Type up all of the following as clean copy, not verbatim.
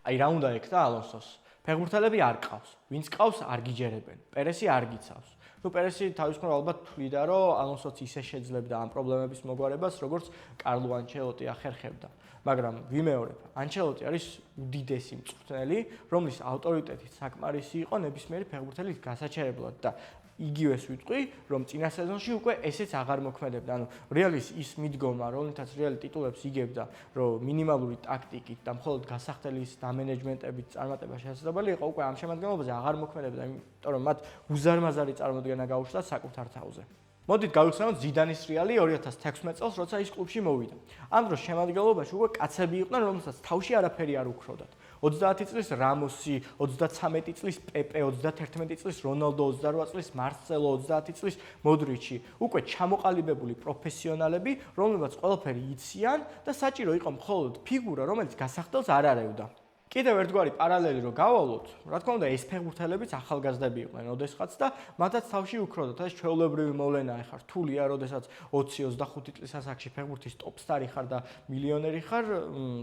აი რა უნდა ეკთა ალონსოს? ფეხბურთელები არ ყავს. ვინც ყავს არ გიჯერებენ. პერესი არ გიცავს. პერესი თავის მხრივ ალბათ თვლიდა, რომ ალონსოც ისე შეძლებდა ამ პრობლემების მოგვარებას, როგორც კარლო ანჩელოტი ახერხებდა. მაგრამ ვიმეორებ, ანჩელოტი არის უდიდესი მწვრთნელი, რომლის ავტორიტეტით საკმარისი იყო ნებისმიერი ფეხბურთელის გასაჩერებლად და იგივეს ვიტყვი, რომ წინა სეზონში უკვე ესეც აღარ მოქმედებდა. ანუ რეალის ის მიდგომა, რომელთაც რეალი ტიტულებს იგებდა, რომ მინიმალური ტაქტიკით და მხოლოდ გასახდელის დამენეჯმენტებით წარმატება შესაძლებელი იყო, უკვე ამ შემადგენლობაზე აღარ მოქმედებდა, იმიტომ რომ მათ უზარმაზარი წარმოდგენა გაუჩნდათ საკუთარ თავზე. მოდით გავიხსენოთ ზიდანის რეალი 2016 წელს, როცა ის კლუბში მოვიდა. ამ დროს შემადგენლობაში უკვე კაცები იყვნენ, რომელსაც თავში არაფერი არ უქროდათ. 30 წლის რამოსი, 33 წლის პეპე, 31 წლის რონალდო, 28 წლის მარსელო, 30 წლის მოდრიჩი, უკვე ჩამოყალიბებული პროფესიონალები, რომლებიც ყველაფერი იციან და საჭირო იყო მხოლოდ ფიგურა, რომელიც გასახდელს არ არევდა. კიდევ ერთგვარი პარალელი რო გავავლოთ, რა თქმა უნდა, ეს ფეხბურთელებიც ახალგაზრდები იყვნენ, ოდესღაც და მათაც თავში უქროდათ, ეს ჩვეულებრივი მოვლენაა, ხარ რთულია, როდესაც 20-25 წლის ასაკში ფეხბურთის ტოპსტარი ხარ და მილიონერი ხარ,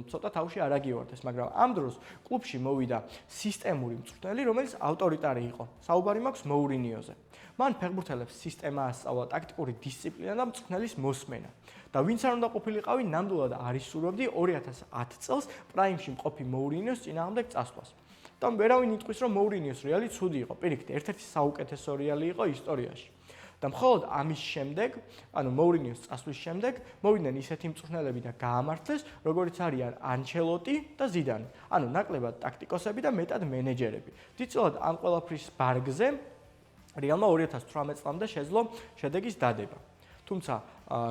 ცოტა თავში არ აგივარდეს, მაგრამ ამ დროს კლუბში მოვიდა სისტემური მწვრთნელი, რომელიც ავტორიტარი იყო. საუბარი მაქვს მოურინიოზე. მან ფეხბურთელებს სისტემა ასწავლა, ტაქტიკური დისციპლინა და მწვრთნელის მოსმენა. და ვინც არ უნდა ყოფილიყავი, ნამდვილად არ ისურვებდი 2010 წელს პრაიმში მყოფი მოურინიოს წინააღმდეგ წასვლას. და ვერავინ იტყვის, რომ მოურინიოს რეალი ცუდი იყო. პირიქით, ერთ-ერთი საუკეთესო რეალი იყო ისტორიაში. და მხოლოდ ამის შემდეგ, ანუ მოურინიოს წასვლის შემდეგ, მოვიდნენ ისეთი მწვრთნელები და გაამართლეს, როგორიც არიან ანჩელოტი და ზიდანი. ანუ ნაკლებად ტაქტიკოსები და მეტად მენეჯერები. დიდწილად ამ ყველაფრის ბარგზე რეალმა 2018 წლამდე შეძლო შედეგის დადება. თუმცა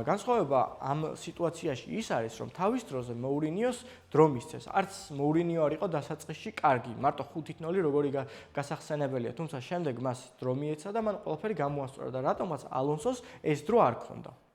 განსხვავება ამ სიტუაციაში ის არის, რომ თავის დროზე მოურინიოს დრო მისცეს. არც მოურინიო არ იყო დასაწყისში კარგი, მარტო 5-0 როგორი გასახსენებელია, თუმცა შემდეგ მას დრო მიეცა და მან ყველაფერი გამოასწორა და რატომაც ალონსოს ეს დრო არ ჰქონდა.